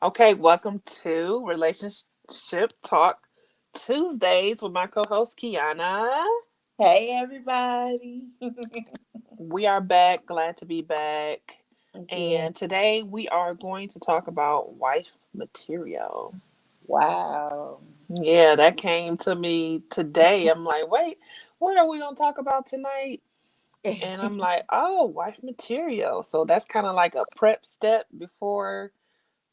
Okay, welcome to Relationship Talk Tuesdays with my co-host Kiana. Hey everybody. We are back, glad to be back. Again. And today we are going to talk about wife material. Wow. Yeah, that came to me today. I'm like, wait, what are we going to talk about tonight? And I'm like, oh, wife material. So that's kind of like a prep step before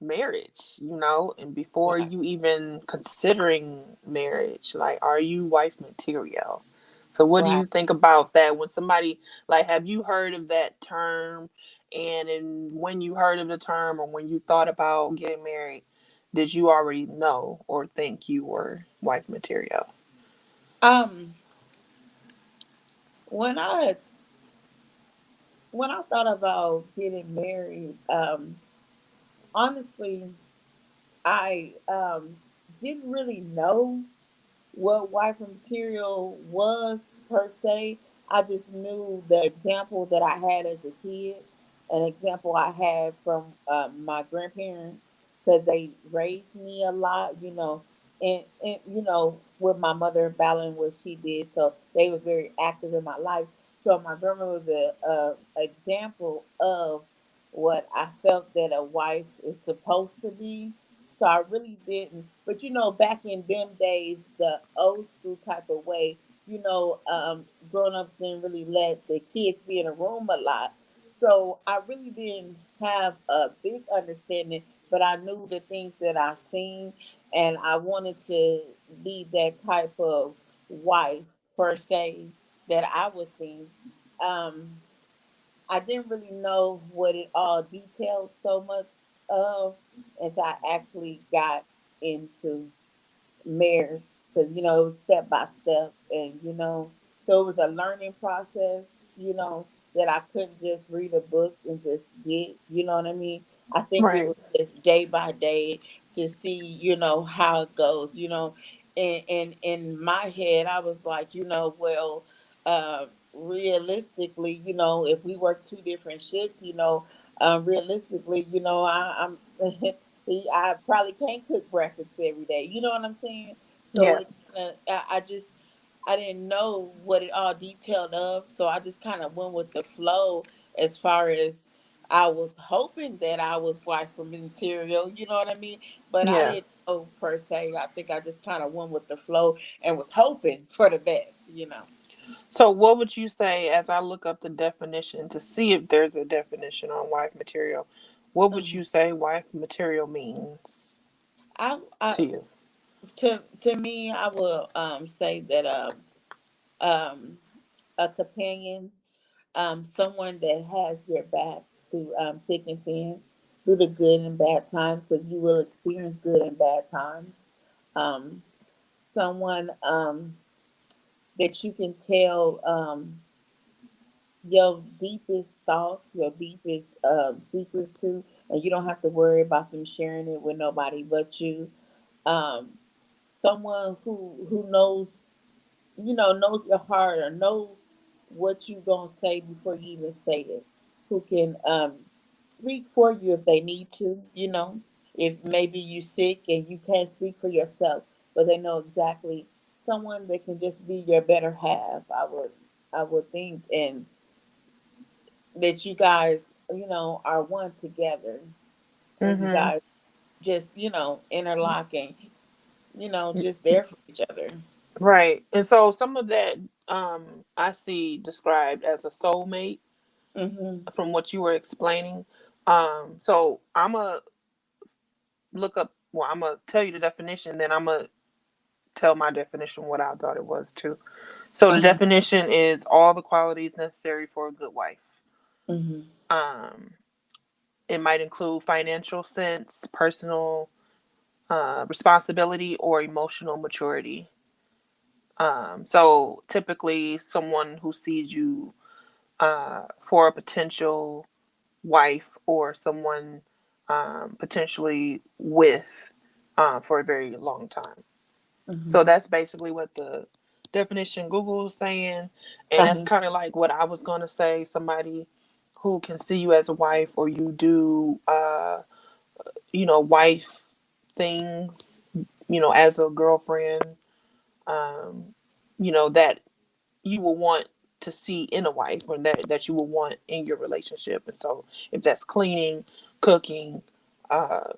marriage, and before Right. you even considering marriage, like, are you wife material? So what do Right. you think about that when somebody, like, have you heard of that term? And when you heard of the term or when you thought about getting married, did you already know or think you were wife material? Um when I when I thought about getting married, honestly, I didn't really know what wife material was per se. I just knew the example that I had as a kid, an example I had from my grandparents, because they raised me a lot, and with my mother battling what she did, so they was very active in my life. So my grandma was a example of what I felt that a wife is supposed to be. So I really didn't. But back in them days, the old school type of way, grown ups didn't really let the kids be in a room a lot. So I really didn't have a big understanding, but I knew the things that I seen, and I wanted to be that type of wife per se that I would think. Um, I didn't really know what it all detailed so much of as I actually got into marriage, because it was step by step, and so it was a learning process, that I couldn't just read a book and just get, you know what I mean. I think it Right. was just day by day to see, how it goes, and in my head I was like, well, realistically, if we work two different shifts, realistically, I probably can't cook breakfast every day. You know what I'm saying? So Yeah. it kinda, I didn't know what it all detailed of, so I just kind of went with the flow as far as I was hoping that I was wife from material. You know what I mean? But I Yeah. didn't know per se. I think I just kind of went with the flow and was hoping for the best. So what would you say, as I look up the definition to see if there's a definition on wife material, what would Mhm. you say wife material means I to you? to me, I will say that um a companion, someone that has your back through thick and thin, through the good and bad times, because you will experience good and bad times. Um, Someone that you can tell your deepest thoughts, your deepest secrets to, and you don't have to worry about them sharing it with nobody but you. Um, Someone who knows, knows your heart, or knows what you gonna say before you even say it. Who can speak for you if they need to, if maybe you sick and you can't speak for yourself, but they know exactly. Someone that can just be your better half. I would think, and that you guys, are one together, and you Mm-hmm. guys just, interlocking, just there for each other. Right. And so some of that I see described as a soulmate Hmm. from what you were explaining. So I'm gonna look up. Well, I'm gonna tell you the definition, then I'm gonna tell my definition what I thought it was too. So the Uh-huh. definition is all the qualities necessary for a good wife. Hmm. Um, it might include financial sense, personal responsibility, or emotional maturity. So typically, someone who sees you for a potential wife or someone potentially with for a very long time. So Hmm. that's basically what the definition Google is saying. And that's Uh-huh. kind of like what I was going to say, somebody who can see you as a wife, or you do wife things, as a girlfriend, um, that you will want to see in a wife, or that you will want in your relationship. And so if that's cleaning, cooking, uh,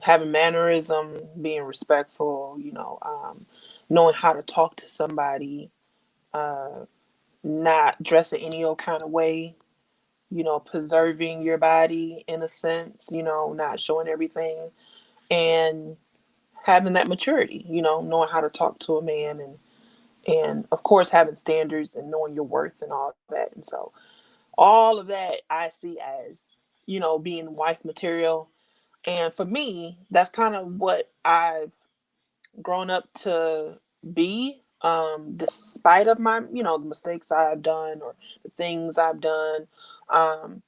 having mannerism, being respectful, knowing how to talk to somebody, uh, not dressing any old kind of way, preserving your body in a sense, not showing everything, and having that maturity, knowing how to talk to a man, and of course having standards and knowing your worth and all that. And so all of that I see as, being wife material. And for me, that's kind of what I've grown up to be, despite of my, the mistakes I've done or the things I've done. um,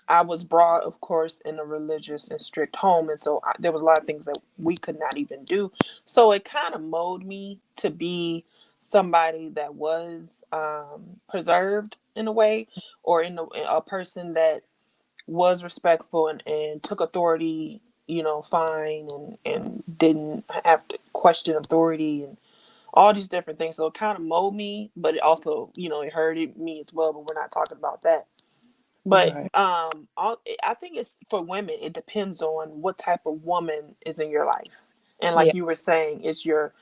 I was brought, of course, in a religious and strict home, and so there was a lot of things that we could not even do. So it kind of molded me to be somebody that was, preserved in a way, or a person that was respectful, and took authority, fine, and didn't have to question authority and all these different things. So it kind of molded me, but it also, it hurted me as well. But we're not talking about that. But Right. I think it's for women. It depends on what type of woman is in your life, and Yeah. like you were saying, it's your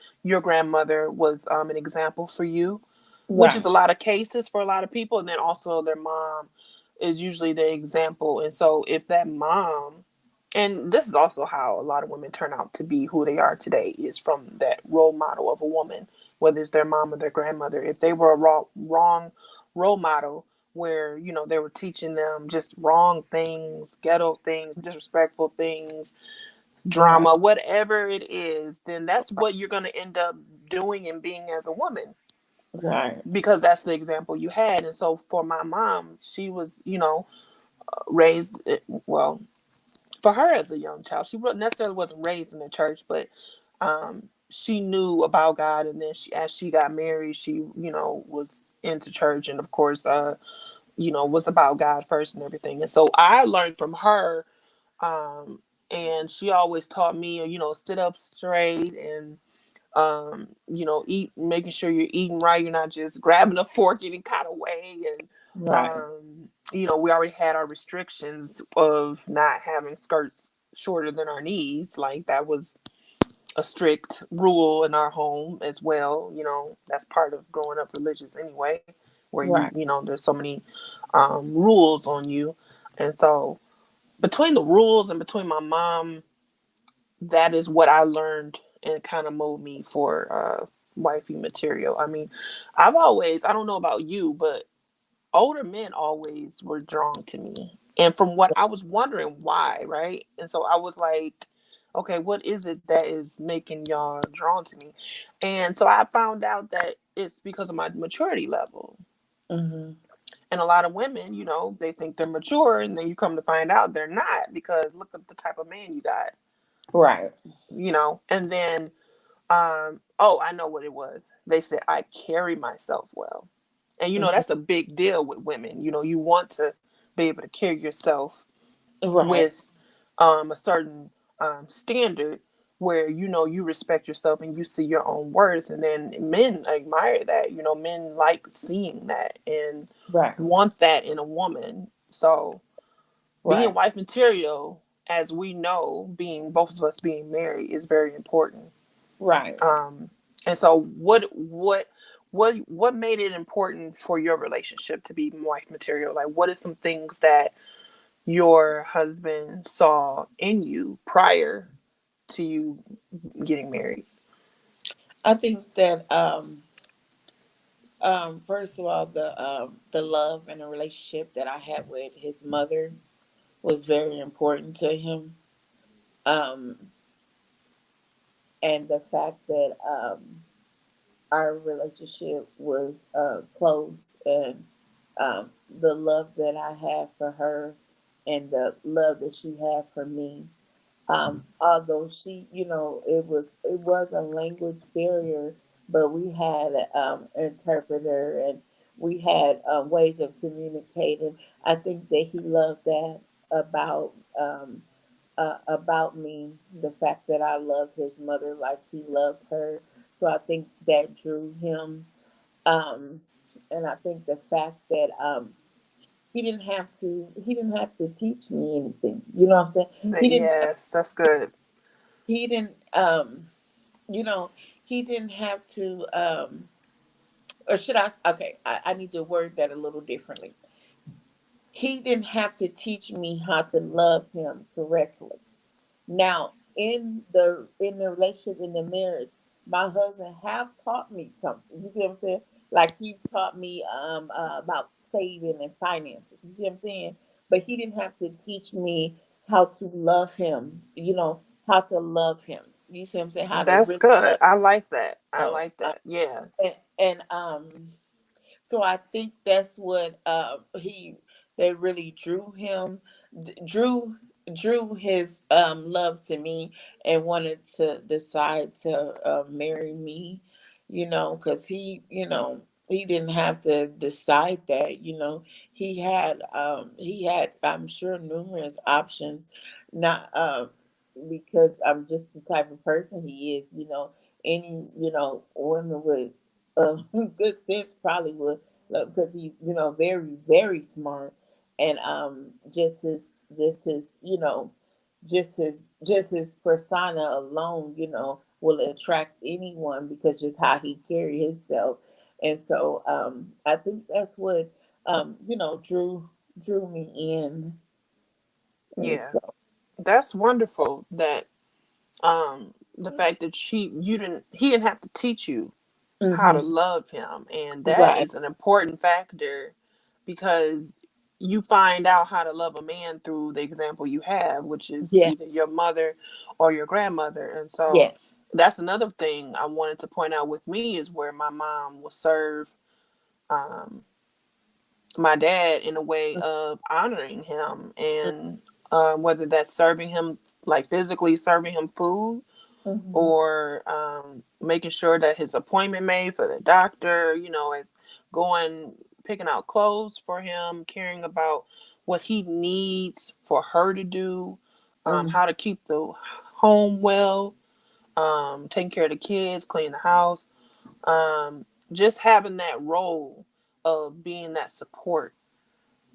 grandmother was, an example for you, which is Right. a lot of cases for a lot of people, and then also their mom is usually the example. And so if that mom, and this is also how a lot of women turn out to be who they are today, is from that role model of a woman, whether it's their mom or their grandmother. If they were a wrong role model, where they were teaching them just wrong things, ghetto things, disrespectful things, Right. drama, whatever it is, then that's what you're going to end up doing and being as a woman, Right. because that's the example you had. And so for my mom, she was, raised, well, for her as a young child, she necessarily wasn't raised in the church, but she knew about God. And then as she got married, she, was into church, and of course, was about God first and everything. And so I learned from her, um, and she always taught me, sit up straight, and eat, making sure you're eating right. You're not just grabbing a fork any kind of way. And Right. we already had our restrictions of not having skirts shorter than our knees. Like that was a strict rule in our home as well. That's part of growing up religious anyway, where Right. there's so many rules on you. And so between the rules and between my mom, that is what I learned, and kind of molded me for wifey material. I mean, I don't know about you, but older men always were drawn to me. And from what I was wondering why, right? And so I was like, okay, what is it that is making y'all drawn to me? And so I found out that it's because of my maturity level. Mm-hmm. And a lot of women, they think they're mature, and then you come to find out they're not, because look at the type of man you got, Right. and then, oh, I know what it was. They said I carry myself well. And Mm-hmm. that's a big deal with women. You want to be able to carry yourself Right. with a certain standard, where you respect yourself and you see your own worth. And then men admire that. Men like seeing that and Right. want that in a woman. So being Right. wife material, as we know, being both of us being married, is very important. Right. um and so what made it important for your relationship to be wife material? Like, what are some things that your husband saw in you prior to you getting married? I think that first of all, the love and the relationship that I had with his mother was very important to him. Um, and the fact that our relationship was close, and the love that I had for her and the love that she had for me. Although she, it was a language barrier, but we had an interpreter, and we had ways of communicating. I think that he loved that about about me, the fact that I love his mother like he loved her. So I think that drew him. Um, and I think the fact that he didn't have to teach me anything. You know what I'm saying? He didn't have Yes, that's good. he didn't you know, he didn't have to or should I okay, I need to word that a little differently. He didn't have to teach me how to love him correctly. Now, in the relationship, in the marriage, my husband have taught me something. You see what I'm saying? Like he taught me about saving and finances. You see what I'm saying? But he didn't have to teach me how to love him. You know how to love him. You see what I'm saying? How to That's really good. love. I like that. I Him. like that. Yeah. And so I think that's what he that really drew him, drew his love to me and wanted to decide to marry me, you know, because he didn't have to decide that, you know. He had, I'm sure, numerous options, not because I'm just the type of person he is, you know. Any, you know, women with good sense probably would, because he's, you know, very very smart, and just his you know just his persona alone, you know, will attract anyone because just how he carry himself. And so I think that's what you know, drew me in. And Yeah. so That's wonderful that the fact that he didn't have to teach you how to hmm love him, and that right, is an important factor because you find out how to love a man through the example you have, which is yeah, either your mother or your grandmother. And so yeah, that's another thing I wanted to point out with me is where my mom will serve um, my dad in a way of honoring him, and whether that's serving him, like physically serving him food, hmm or making sure that his appointment made for the doctor, you know, and going picking out clothes for him, caring about what he needs for her to do, hmm how to keep the home well, taking care of the kids, cleaning the house, just having that role of being that support.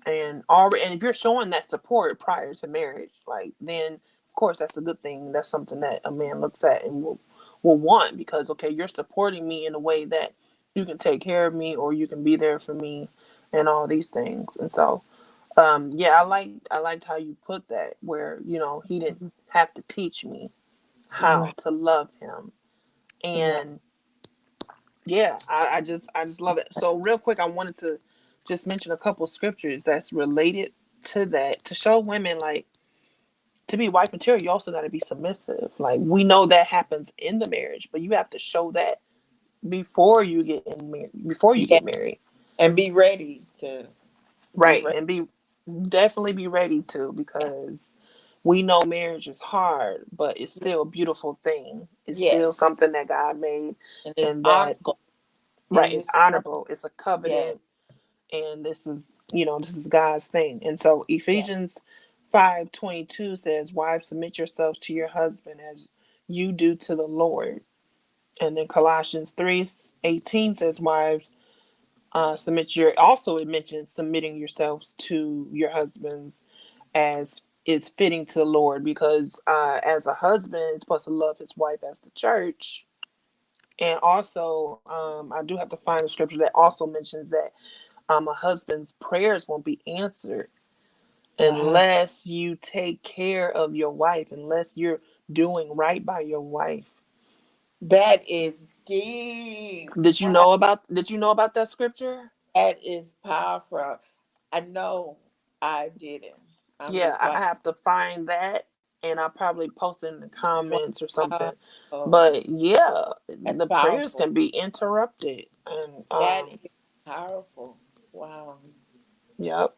And if you're showing that support prior to marriage, like, then of course that's a good thing. That's something that a man looks at and will want, because okay, you're supporting me in a way that you can take care of me or you can be there for me and all these things. And so yeah, I liked how you put that, where he didn't have to teach me how right, to love him. right, And yeah, I just love it. So real quick, I wanted to just mention a couple scriptures that's related to that, to show women, like, to be wife material, you also got to be submissive. Like, we know that happens in the marriage, but you have to show that before you yeah, get married. and be ready to be Right. ready. And definitely be ready to, Yeah, because we know marriage is hard, but it's yeah, still a beautiful thing. It's still yes, something that God made, and it's and that, honorable, right, and it's it's honorable. It's a yeah, covenant, and this is God's thing. And so yeah, Ephesians 5:22 says, "Wives, submit yourselves to your husband as you do to the Lord." And then Colossians 3:18 says, "Wives, it mentions submitting yourselves to your husbands as is fitting to the Lord, because as a husband is supposed to love his wife as the church." And also, I do have to find a scripture that also mentions that a husband's prayers won't be answered wow, unless you take care of your wife, unless you're doing right by your wife. that is deep. Wow, Did you know about that scripture? that is powerful. I know I didn't. I'm Yeah, just I like, have to find that, and I'll probably post it in the comments or something. wow, But yeah, that's the prayers powerful. can be interrupted. And That is powerful. Wow. yep.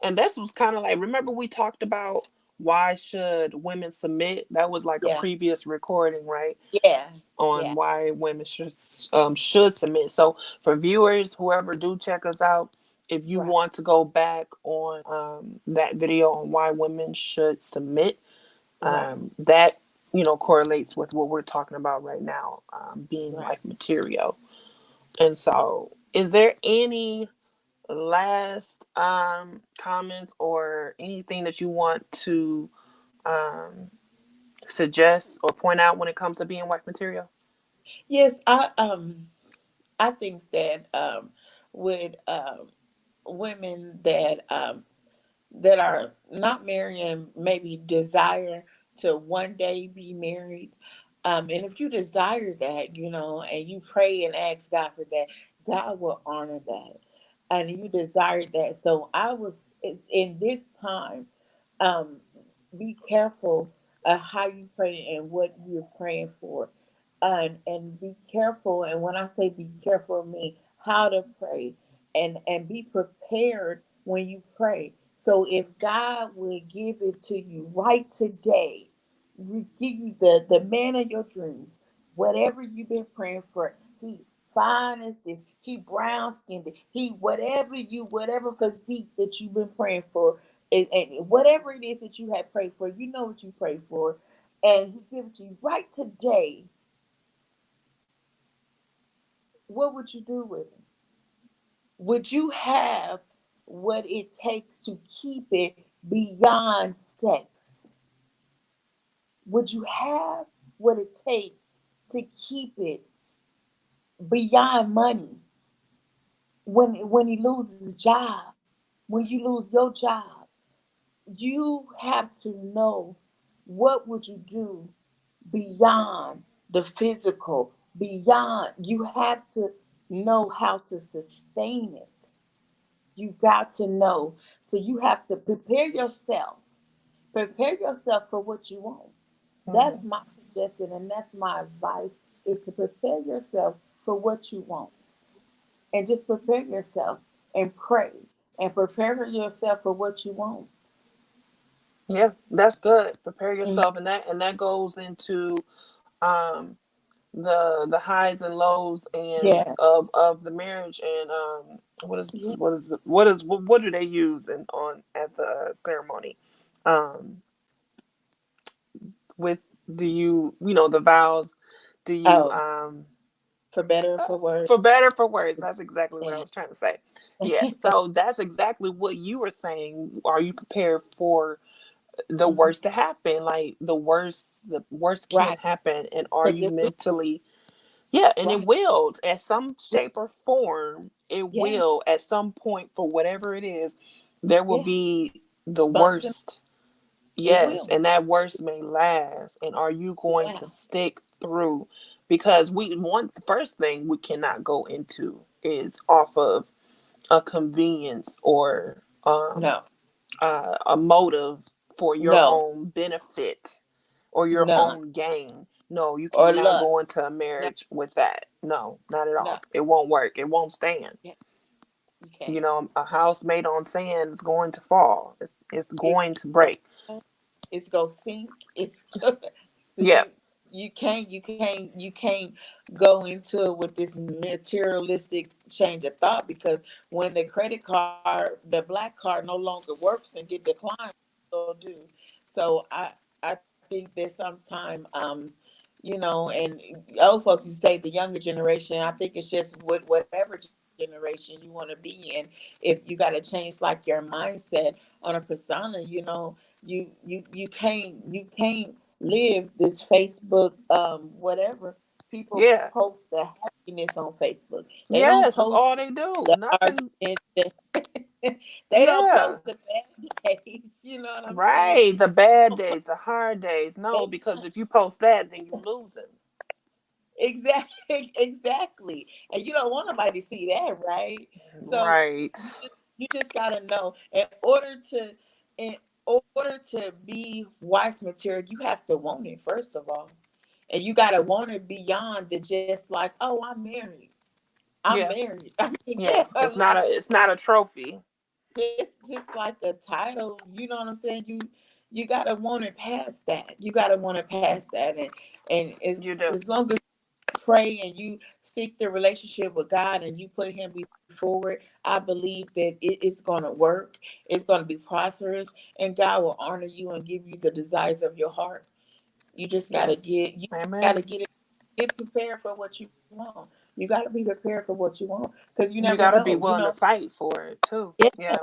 And this was kind of like, remember we talked about why should women submit? That was like a Yeah, previous recording, right? yeah, On yeah, why women should submit. So for viewers, whoever do check us out, if you Right. want to go back on that video on why women should submit, Right. that correlates with what we're talking about right now, being Right. wife material. And so, is there any last comments or anything that you want to um, suggest or point out when it comes to being wife material? Yes, I think that with women that are not married and maybe desire to one day be married. And if you desire that, and you pray and ask God for that, God will honor that. And you desire that. So in this time, um, be careful how you pray and what you're praying for. And be careful. And when I say be careful, I mean how to pray and be prepared when you pray. So if God will give it to you right today, give you the man of your dreams, whatever you've been praying for, he fine as this, he brown skinned, he whatever physique that you've been praying for, and whatever it is that you have prayed for, you know what you prayed for, and he gives it to you right today. What would you do with it? Would you have what it takes to keep it beyond sex? Would you have what it takes to keep it beyond money? When he loses his job, when you lose your job, you have to know what would you do beyond the physical, beyond you have to know how to sustain it. You got to know. So you have to prepare yourself. Prepare yourself for what you want. That's Mm-hmm. my suggestion and that's my advice is to prepare yourself for what you want. And just prepare yourself and pray and prepare yourself for what you want. Yeah, that's good. Prepare Mhm. yourself, and that goes into um, the highs and lows and Yeah. of the marriage. And Yeah. what do they use in on at the ceremony? Um, with do the vows? Do you Oh, for better or uh, for worse. for better for worse? That's exactly what I Yeah. was trying to say. Yeah, so that's exactly what you were saying. Are you prepared for the Mhm. worst to happen? Like the worst can Right. happen, and are Because you it will. mentally? Yeah, and it Right. will at some shape or form. It Yeah. will at some point, for whatever it is, there will Yeah. be the Bumps and worst. it Yes, will. and that worst may last. And are you going Yeah. to stick through? Because the first thing we cannot go into is off of a convenience or No. a motive for your No. own benefit or your None. own gain. No, you Or cannot go lust. into a No. marriage with that. No, not at No. all. It won't work. It won't stand. Yeah. You can't. A house made on sand is going to fall. It's It going to break. it's gonna sink. It's so Yeah. you can't go into it with this materialistic change of thought because when the credit card, the black card no longer works and get declined, will do. So I think that sometime and old folks you say the younger generation, I think it's just whatever generation you want to be in. If you got to change like your mindset on a persona, you can't live this Facebook whatever. People Yeah. post the happiness on Facebook. They don't Yes, that's post all they do. the Nothing. argument. They don't Yeah. post the bad days. You know what I'm saying? Right. The bad days, the hard days. No, They because if you post that, then you lose him. exactly, exactly. And you don't want nobody to see that, right? So Right. you just gotta know in order to be wife material, you have to want it first of all, and you gotta want it beyond the just like, oh, I'm married. I'm Yeah. married. I mean, Yeah. yeah, like It's not a trophy. it's just like a title. You know what I'm saying? You gotta want it past that. You gotta want it past that, and You do. as long as pray and you seek the relationship with God and you put Him before it, I believe that it's going to work. It's going to be prosperous, and God will honor you and give you the desires of your heart. You just got to Yes. get, you got to Amen. get prepared for what you want. You got to be prepared for what you want because you You never got to be know. willing to fight for it too. Yeah, Yeah.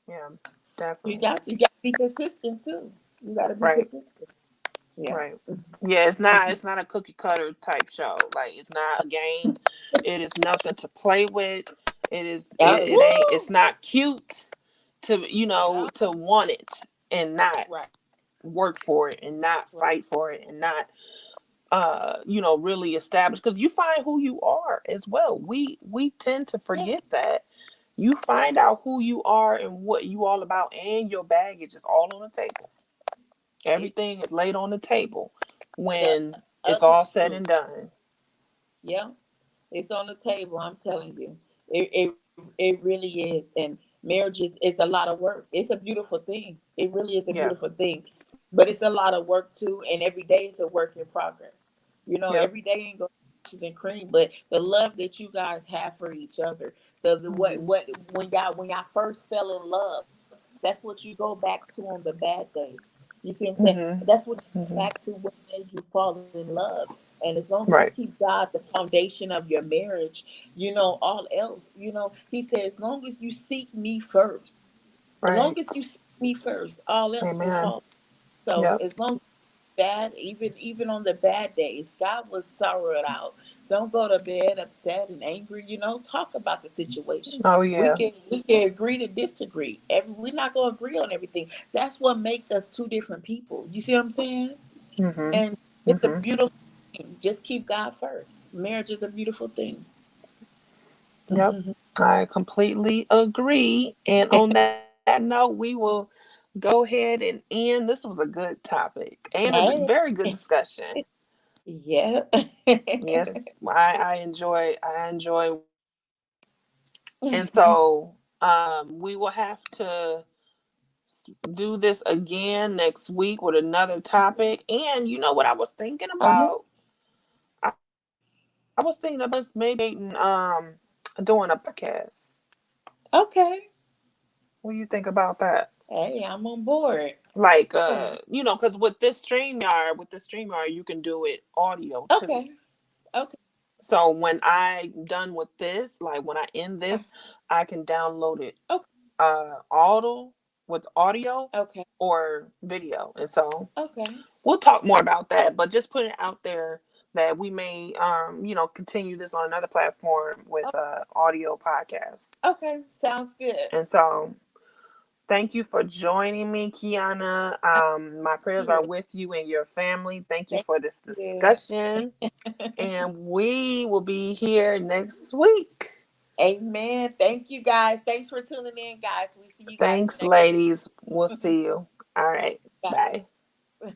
Yeah. Definitely. you got to be consistent too. You got to be Right. consistent. Yeah. Right. Yeah, it's not a cookie cutter type show. Like it's not a game. It is nothing to play with. Oh, It ain't it's woo! not cute to Oh, to want it and not right, work for it and not right. fight for it and not really establish, because you find who you are as well. We tend to Yeah, forget that. You yeah, find out who you are and what you all about, and your baggage is all on the table. it, Everything is laid on the table the when it's all said absolute. and done. Yeah, it's on the table. I'm telling you, it really is. And marriage is a lot of work. It's a beautiful thing. It really is a Yeah. beautiful thing, but it's a lot of work too. And every day is a work in progress. You know, Yep. every day ain't going peaches and cream, but the love that you guys have for each other, the Hmm. what when y'all first fell in love, that's what you go back to on the bad days. You see what I'm saying? Hmm. That's what you go Hmm. back to what made you fall in love. And as long as you Right. keep God the foundation of your marriage, all else, He said, as long as you seek me first, as long as you Right. seek me first, all else will Amen. fall. So Yep. as long as bad, even on the bad days, God will sorrow it out. Don't go to bed upset and angry. Talk about the situation. Oh We yeah. can we can agree to disagree. We're not gonna agree on everything. That's what makes us two different people. You see what I'm saying? Hmm. And it's a Hmm. beautiful thing. Just keep God first. Marriage is a beautiful thing. Yep. Mhm. I completely agree. And on that note, we will go ahead and end. This was a good topic and a Hey, very good discussion. yeah. Yes, I enjoy what we do. And so we will have to do this again next week with another topic. And you know what I was thinking Uh-huh. about? I was thinking about us maybe doing a podcast. Okay. What do you think about that? Hey, I'm on board. Like Board. because with this StreamYard you can do it audio too. Okay. Okay. So when I'm done with this, like when I end Uh, this, I can download it Okay. auto with audio Okay. or video. And so Okay. we'll talk more about that, but just put it out there that we may continue this on another platform with audio podcast. Okay. Sounds good. And so thank you for joining me, Kiana. My prayers are You. with you and your family. Thank you Thank for this you. discussion. And we will be here next week. Amen. Thank you guys. Thanks for tuning in, guys. We see you guys Thanks, next ladies. We'll see you. All right. week. Bye. Bye.